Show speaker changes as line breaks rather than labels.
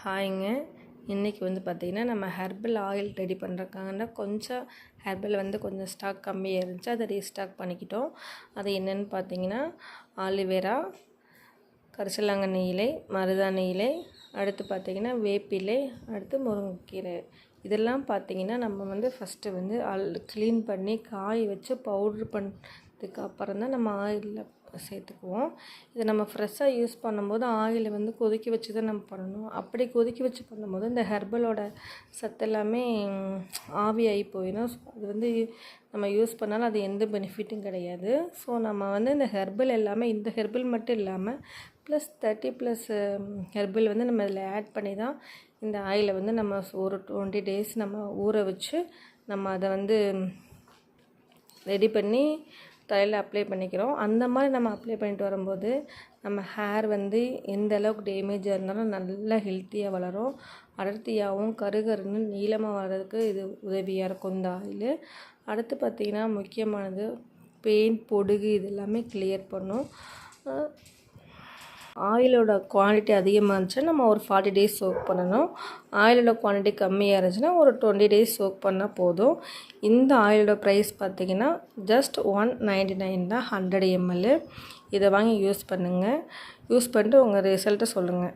ஹாய்ங்க. இன்றைக்கி வந்து பார்த்திங்கன்னா நம்ம ஹெர்பல் ஆயில் ரெடி பண்ணுறதுக்காக கொஞ்சம் ஹெர்பல் வந்து கொஞ்சம் ஸ்டாக் கம்மியாக இருந்துச்சு, அதை ரீஸ்டாக் பண்ணிக்கிட்டோம். அது என்னென்னு பார்த்திங்கன்னா ஆலிவேரா, கரிசலாங்கண்ணி இலை, மருதாணி இலை, அடுத்து பார்த்திங்கன்னா வேப்பிலை, அடுத்து முருங்கைக்கீரை. இதெல்லாம் பார்த்திங்கன்னா நம்ம வந்து ஃபஸ்ட்டு வந்து க்ளீன் பண்ணி காய வச்சு பவுட்ரு பண்ணதுக்கு அப்புறம் தான் நம்ம ஆயிலில் சேர்த்துக்குவோம். இதை நம்ம ஃப்ரெஷ்ஷாக யூஸ் பண்ணும்போது ஆயிலை வந்து கொதிக்க வச்சு தான் நம்ம பண்ணணும். அப்படி கொதிக்க வச்சு பண்ணும்போது இந்த ஹெர்பலோட சத்து எல்லாமே ஆவியாகி போயிடும். அது வந்து நம்ம யூஸ் பண்ணாலும் அது எந்த பெனிஃபிட்டும் கிடையாது. ஸோ நம்ம வந்து இந்த ஹெர்பல் எல்லாமே இந்த ஹெர்பல் மட்டும் இல்லாமல் +30 + ஹெர்பல் வந்து நம்ம இதில் ஆட் பண்ணி தான் இந்த ஆயிலை வந்து நம்ம ஒரு 20 days நம்ம ஊற வச்சு நம்ம அதை வந்து ரெடி பண்ணி தலையில் அப்ளை பண்ணிக்கிறோம். அந்த மாதிரி நம்ம அப்ளை பண்ணிட்டு வரும்போது நம்ம ஹேர் வந்து எந்த அளவுக்கு டேமேஜாக இருந்தாலும் நல்லா ஹெல்த்தியாக வளரும், அடர்த்தியாகவும் கருகருன்னு நீளமாக வளர்கிறதுக்கு இது உதவியாக இருக்கும் இந்த ஆயில். அடுத்து பார்த்திங்கன்னா முக்கியமானது பெயின், பொடுகு இது எல்லாமே கிளியர் பண்ணும். ஆயிலோட குவான்டிட்டி அதிகமாக இருந்துச்சுன்னா நம்ம ஒரு 40 days சோக் பண்ணணும். ஆயிலோட குவான்டிட்டி கம்மியாக இருந்துச்சுன்னா ஒரு 20 days சோக் பண்ணால் போதும். இந்த ஆயிலோட ப்ரைஸ் பார்த்திங்கன்னா ஜஸ்ட் 199 தான் 100 ml. இதை வாங்கி யூஸ் பண்ணுங்கள். யூஸ் பண்ணிட்டு உங்கள் ரிசல்ட்டை சொல்லுங்கள்.